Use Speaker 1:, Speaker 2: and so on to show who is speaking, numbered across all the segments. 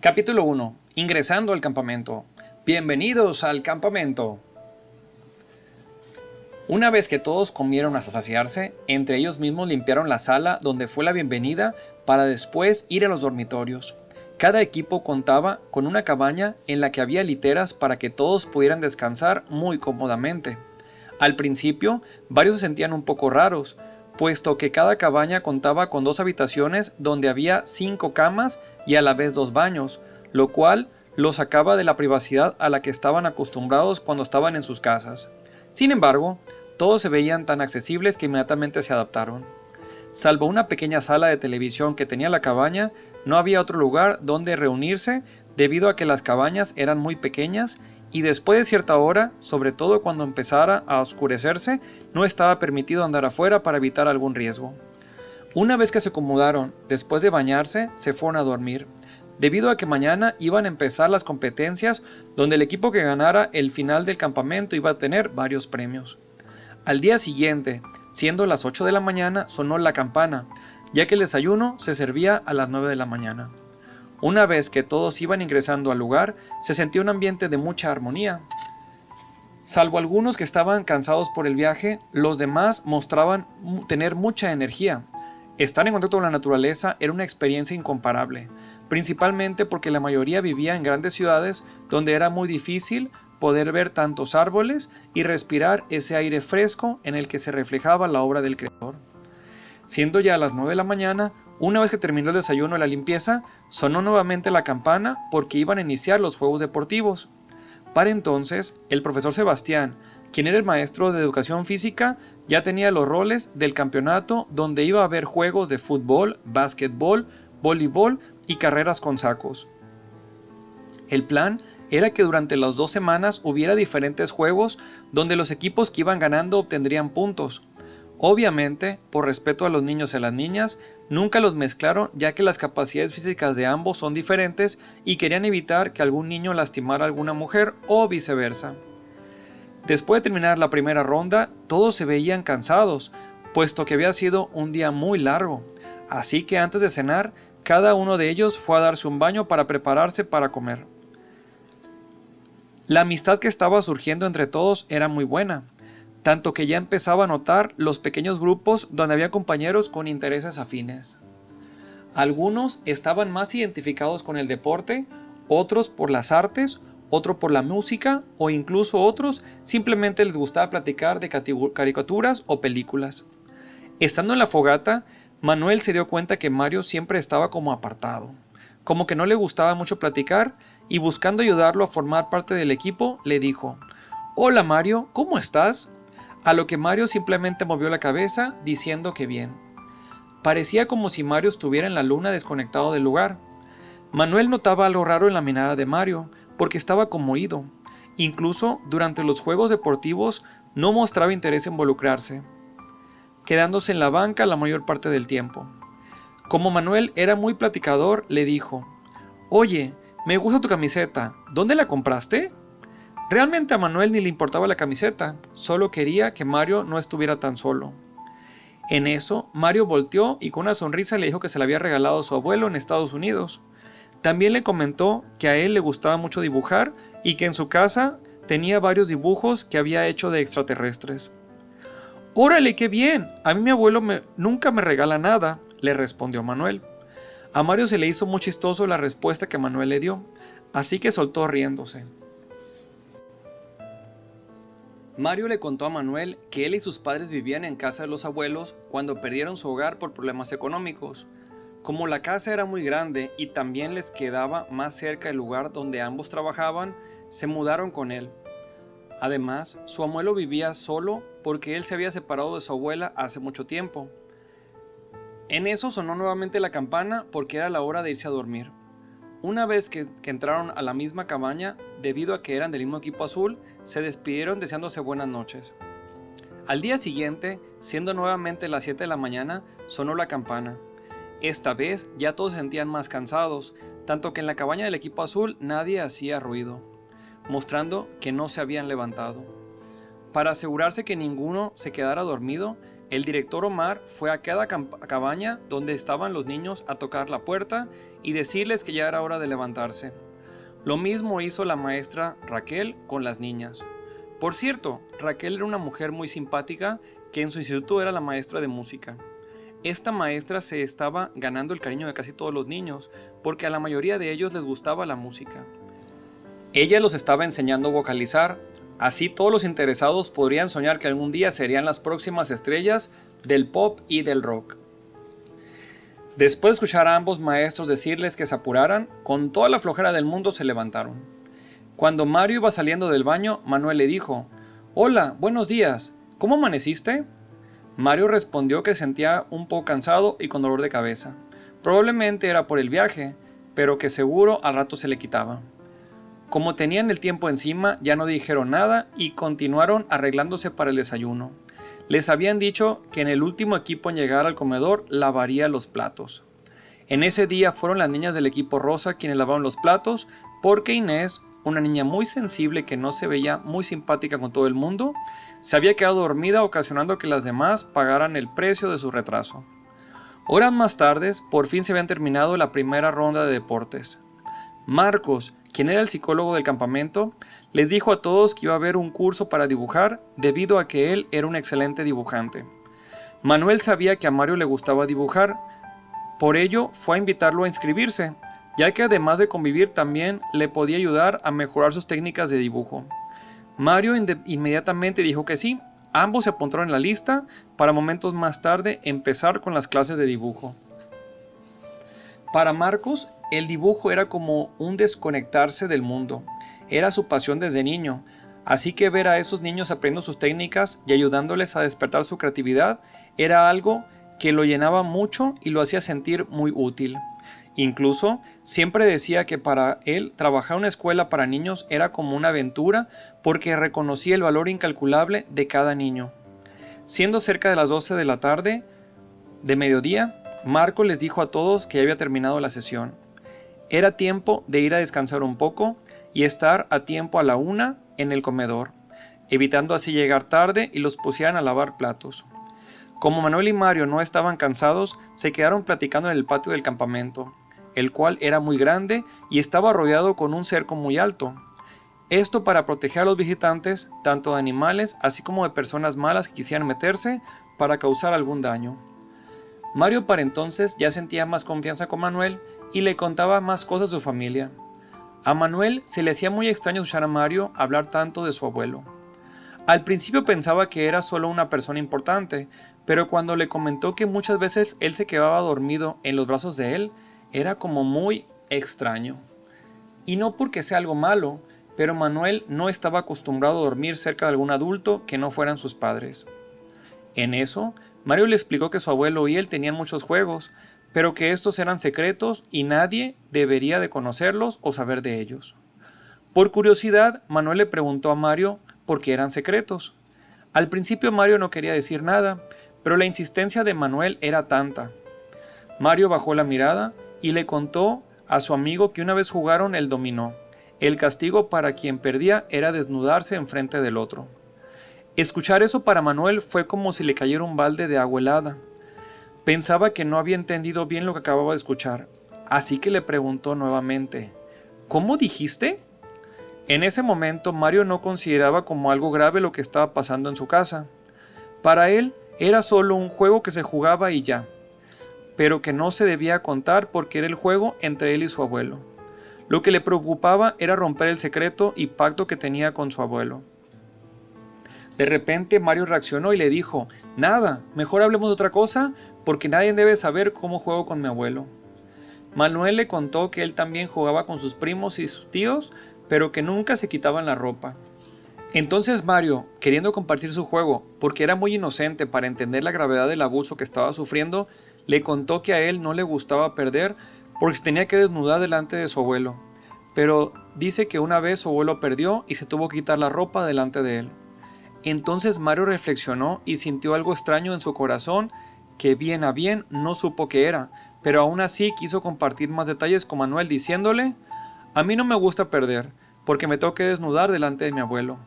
Speaker 1: Capítulo 1. Ingresando al campamento. Bienvenidos al campamento. Una vez que todos comieron hasta saciarse, entre ellos mismos limpiaron la sala donde fue la bienvenida para después ir a los dormitorios. Cada equipo contaba con una cabaña en la que había literas para que todos pudieran descansar muy cómodamente. Al principio, varios se sentían un poco raros, puesto que cada cabaña contaba con 2 habitaciones donde había 5 camas y a la vez 2 baños, lo cual los sacaba de la privacidad a la que estaban acostumbrados cuando estaban en sus casas. Sin embargo, todos se veían tan accesibles que inmediatamente se adaptaron. Salvo una pequeña sala de televisión que tenía la cabaña, no había otro lugar donde reunirse debido a que las cabañas eran muy pequeñas y después de cierta hora, sobre todo cuando empezara a oscurecerse, no estaba permitido andar afuera para evitar algún riesgo. Una vez que se acomodaron, después de bañarse, se fueron a dormir, debido a que mañana iban a empezar las competencias donde el equipo que ganara el final del campamento iba a tener varios premios. Al día siguiente, siendo las 8 de la mañana, sonó la campana, ya que el desayuno se servía a las 9 de la mañana. Una vez que todos iban ingresando al lugar, se sentía un ambiente de mucha armonía. Salvo algunos que estaban cansados por el viaje, los demás mostraban tener mucha energía. Estar en contacto con la naturaleza era una experiencia incomparable, principalmente porque la mayoría vivía en grandes ciudades donde era muy difícil poder ver tantos árboles y respirar ese aire fresco en el que se reflejaba la obra del Creador. Siendo ya las 9 de la mañana, una vez que terminó el desayuno y la limpieza, sonó nuevamente la campana porque iban a iniciar los juegos deportivos. Para entonces, el profesor Sebastián, quien era el maestro de educación física, ya tenía los roles del campeonato donde iba a haber juegos de fútbol, básquetbol, voleibol y carreras con sacos. El plan era que durante las 2 semanas hubiera diferentes juegos donde los equipos que iban ganando obtendrían puntos. Obviamente, por respeto a los niños y a las niñas, nunca los mezclaron ya que las capacidades físicas de ambos son diferentes y querían evitar que algún niño lastimara a alguna mujer o viceversa. Después de terminar la primera ronda, todos se veían cansados, puesto que había sido un día muy largo, así que antes de cenar, cada uno de ellos fue a darse un baño para prepararse para comer. La amistad que estaba surgiendo entre todos era muy buena, tanto que ya empezaba a notar los pequeños grupos donde había compañeros con intereses afines. Algunos estaban más identificados con el deporte, otros por las artes, otros por la música o incluso otros simplemente les gustaba platicar de caricaturas o películas. Estando en la fogata, Manuel se dio cuenta que Mario siempre estaba como apartado, como que no le gustaba mucho platicar y buscando ayudarlo a formar parte del equipo, le dijo: «Hola Mario, ¿cómo estás?». A lo que Mario simplemente movió la cabeza diciendo que bien. Parecía como si Mario estuviera en la luna desconectado del lugar. Manuel notaba algo raro en la mirada de Mario, porque estaba conmovido. Incluso durante los juegos deportivos no mostraba interés en involucrarse, quedándose en la banca la mayor parte del tiempo. Como Manuel era muy platicador, le dijo: «Oye, me gusta tu camiseta, ¿dónde la compraste?». Realmente a Manuel ni le importaba la camiseta, solo quería que Mario no estuviera tan solo. En eso, Mario volteó y con una sonrisa le dijo que se la había regalado a su abuelo en Estados Unidos. También le comentó que a él le gustaba mucho dibujar y que en su casa tenía varios dibujos que había hecho de extraterrestres. «¡Órale, qué bien! A mí mi abuelo nunca me regala nada», le respondió Manuel. A Mario se le hizo muy chistoso la respuesta que Manuel le dio, así que soltó riéndose. Mario le contó a Manuel que él y sus padres vivían en casa de los abuelos cuando perdieron su hogar por problemas económicos. Como la casa era muy grande y también les quedaba más cerca el lugar donde ambos trabajaban, se mudaron con él. Además, su abuelo vivía solo porque él se había separado de su abuela hace mucho tiempo. En eso sonó nuevamente la campana porque era la hora de irse a dormir. Una vez que entraron a la misma cabaña, debido a que eran del mismo equipo azul, se despidieron deseándose buenas noches. Al día siguiente, siendo nuevamente las 7 de la mañana, sonó la campana. Esta vez ya todos se sentían más cansados, tanto que en la cabaña del equipo azul nadie hacía ruido, mostrando que no se habían levantado. Para asegurarse que ninguno se quedara dormido, El director Omar fue a cada cabaña donde estaban los niños a tocar la puerta y decirles que ya era hora de levantarse. Lo mismo hizo la maestra Raquel con las niñas. Por cierto, Raquel era una mujer muy simpática que en su instituto era la maestra de música. Esta maestra se estaba ganando el cariño de casi todos los niños porque a la mayoría de ellos les gustaba la música. Ella los estaba enseñando a vocalizar, así todos los interesados podrían soñar que algún día serían las próximas estrellas del pop y del rock. Después de escuchar a ambos maestros decirles que se apuraran, con toda la flojera del mundo se levantaron. Cuando Mario iba saliendo del baño, Manuel le dijo: «Hola, buenos días, ¿cómo amaneciste?». Mario respondió que sentía un poco cansado y con dolor de cabeza. Probablemente era por el viaje, pero que seguro al rato se le quitaba. Como tenían el tiempo encima, ya no dijeron nada y continuaron arreglándose para el desayuno. Les habían dicho que en el último equipo en llegar al comedor lavaría los platos. En ese día fueron las niñas del equipo rosa quienes lavaron los platos, porque Inés, una niña muy sensible que no se veía muy simpática con todo el mundo, se había quedado dormida, ocasionando que las demás pagaran el precio de su retraso. Horas más tarde, por fin se habían terminado la primera ronda de deportes. Marcos, quien era el psicólogo del campamento, les dijo a todos que iba a haber un curso para dibujar debido a que él era un excelente dibujante. Manuel sabía que a Mario le gustaba dibujar, por ello fue a invitarlo a inscribirse, ya que además de convivir también le podía ayudar a mejorar sus técnicas de dibujo. Mario inmediatamente dijo que sí, ambos se apuntaron en la lista para momentos más tarde empezar con las clases de dibujo. Para Marcos, el dibujo era como un desconectarse del mundo, era su pasión desde niño, así que ver a esos niños aprendiendo sus técnicas y ayudándoles a despertar su creatividad era algo que lo llenaba mucho y lo hacía sentir muy útil. Incluso siempre decía que para él trabajar en una escuela para niños era como una aventura porque reconocía el valor incalculable de cada niño. Siendo cerca de las 12 de la tarde, de mediodía, Marco les dijo a todos que ya había terminado la sesión. Era tiempo de ir a descansar un poco y estar a tiempo a la 1 en el comedor, evitando así llegar tarde y los pusieran a lavar platos. Como Manuel y Mario no estaban cansados, se quedaron platicando en el patio del campamento, el cual era muy grande y estaba rodeado con un cerco muy alto. Esto para proteger a los visitantes, tanto de animales así como de personas malas que quisieran meterse para causar algún daño. Mario para entonces ya sentía más confianza con Manuel y le contaba más cosas de su familia. A Manuel se le hacía muy extraño escuchar a Mario hablar tanto de su abuelo. Al principio pensaba que era solo una persona importante, pero cuando le comentó que muchas veces él se quedaba dormido en los brazos de él, era como muy extraño. Y no porque sea algo malo, pero Manuel no estaba acostumbrado a dormir cerca de algún adulto que no fueran sus padres. En eso, Mario le explicó que su abuelo y él tenían muchos juegos, pero que estos eran secretos y nadie debería de conocerlos o saber de ellos. Por curiosidad, Manuel le preguntó a Mario por qué eran secretos. Al principio Mario no quería decir nada, pero la insistencia de Manuel era tanta. Mario bajó la mirada y le contó a su amigo que una vez jugaron el dominó. El castigo para quien perdía era desnudarse enfrente del otro. Escuchar eso para Manuel fue como si le cayera un balde de agua helada. Pensaba que no había entendido bien lo que acababa de escuchar, así que le preguntó nuevamente: ¿Cómo dijiste? En ese momento Mario no consideraba como algo grave lo que estaba pasando en su casa. Para él era solo un juego que se jugaba y ya, pero que no se debía contar porque era el juego entre él y su abuelo. Lo que le preocupaba era romper el secreto y pacto que tenía con su abuelo. De repente Mario reaccionó y le dijo: «Nada, mejor hablemos de otra cosa, porque nadie debe saber cómo juego con mi abuelo». Manuel le contó que él también jugaba con sus primos y sus tíos, pero que nunca se quitaban la ropa. Entonces Mario, queriendo compartir su juego, porque era muy inocente para entender la gravedad del abuso que estaba sufriendo, le contó que a él no le gustaba perder porque se tenía que desnudar delante de su abuelo. Pero dice que una vez su abuelo perdió y se tuvo que quitar la ropa delante de él. Entonces Mario reflexionó y sintió algo extraño en su corazón que bien a bien no supo qué era, pero aún así quiso compartir más detalles con Manuel diciéndole: «A mí no me gusta perder, porque me tengo que desnudar delante de mi abuelo.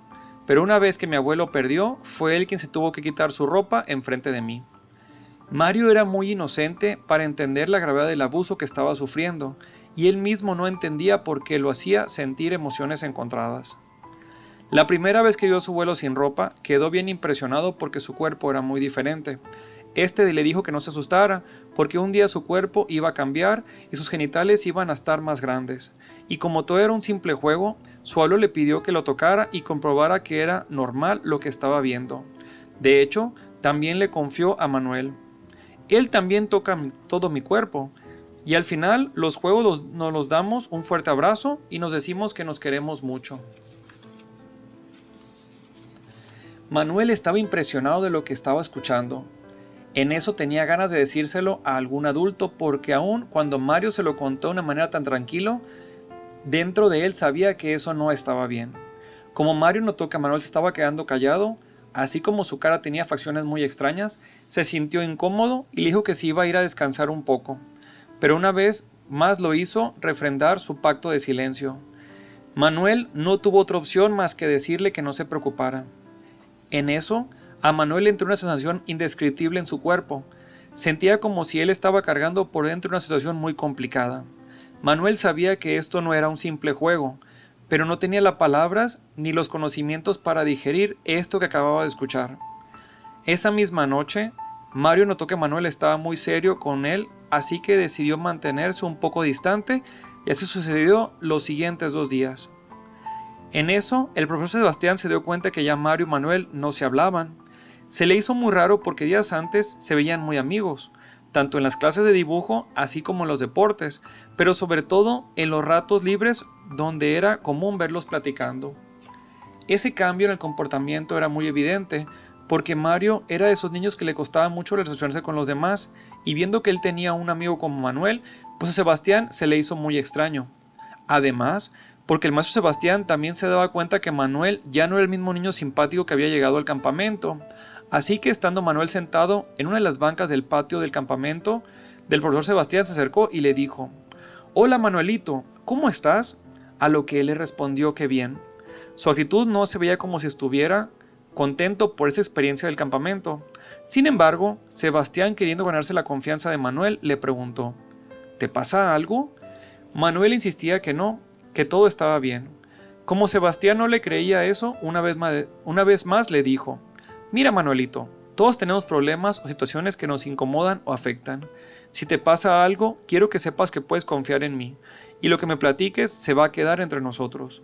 Speaker 1: pero una vez que mi abuelo perdió, fue él quien se tuvo que quitar su ropa enfrente de mí. Mario era muy inocente para entender la gravedad del abuso que estaba sufriendo, y él mismo no entendía por qué lo hacía sentir emociones encontradas. La primera vez que vio a su abuelo sin ropa, quedó bien impresionado porque su cuerpo era muy diferente. Este le dijo que no se asustara, porque un día su cuerpo iba a cambiar y sus genitales iban a estar más grandes. Y como todo era un simple juego, su abuelo le pidió que lo tocara y comprobara que era normal lo que estaba viendo. De hecho, también le confió a Manuel. Él también toca todo mi cuerpo. Y al final, los juegos nos los damos un fuerte abrazo y nos decimos que nos queremos mucho. Manuel estaba impresionado de lo que estaba escuchando. En eso tenía ganas de decírselo a algún adulto porque aun cuando Mario se lo contó de una manera tan tranquila, dentro de él sabía que eso no estaba bien. Como Mario notó que Manuel se estaba quedando callado, así como su cara tenía facciones muy extrañas, se sintió incómodo y le dijo que se iba a ir a descansar un poco. Pero una vez más lo hizo refrendar su pacto de silencio. Manuel no tuvo otra opción más que decirle que no se preocupara. En eso, a Manuel le entró una sensación indescriptible en su cuerpo. Sentía como si él estaba cargando por dentro una situación muy complicada. Manuel sabía que esto no era un simple juego, pero no tenía las palabras ni los conocimientos para digerir esto que acababa de escuchar. Esa misma noche, Mario notó que Manuel estaba muy serio con él, así que decidió mantenerse un poco distante, y así sucedió los siguientes 2 días. En eso, el profesor Sebastián se dio cuenta que ya Mario y Manuel no se hablaban. Se le hizo muy raro porque días antes se veían muy amigos, tanto en las clases de dibujo así como en los deportes, pero sobre todo en los ratos libres donde era común verlos platicando. Ese cambio en el comportamiento era muy evidente, porque Mario era de esos niños que le costaba mucho relacionarse con los demás, y viendo que él tenía un amigo como Manuel, pues a Sebastián se le hizo muy extraño. Además, porque el maestro Sebastián también se daba cuenta que Manuel ya no era el mismo niño simpático que había llegado al campamento. Así que estando Manuel sentado en una de las bancas del patio del campamento, del profesor Sebastián se acercó y le dijo: «Hola Manuelito, ¿cómo estás?». A lo que él le respondió que bien. Su actitud no se veía como si estuviera contento por esa experiencia del campamento. Sin embargo, Sebastián, queriendo ganarse la confianza de Manuel, le preguntó: «¿Te pasa algo?». Manuel insistía que no, que todo estaba bien. Como Sebastián no le creía eso, una vez más le dijo: «Mira Manuelito, todos tenemos problemas o situaciones que nos incomodan o afectan. Si te pasa algo, quiero que sepas que puedes confiar en mí, y lo que me platiques se va a quedar entre nosotros».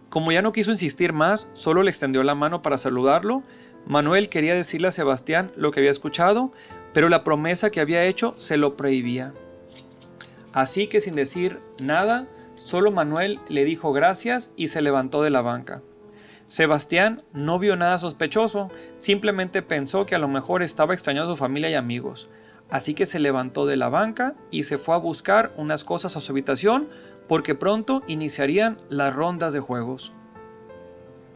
Speaker 1: Como ya no quiso insistir más, solo le extendió la mano para saludarlo. Manuel quería decirle a Sebastián lo que había escuchado, pero la promesa que había hecho se lo prohibía. Así que sin decir nada, solo Manuel le dijo gracias y se levantó de la banca. Sebastián no vio nada sospechoso, simplemente pensó que a lo mejor estaba extrañando a su familia y amigos. Así que se levantó de la banca y se fue a buscar unas cosas a su habitación, porque pronto iniciarían las rondas de juegos.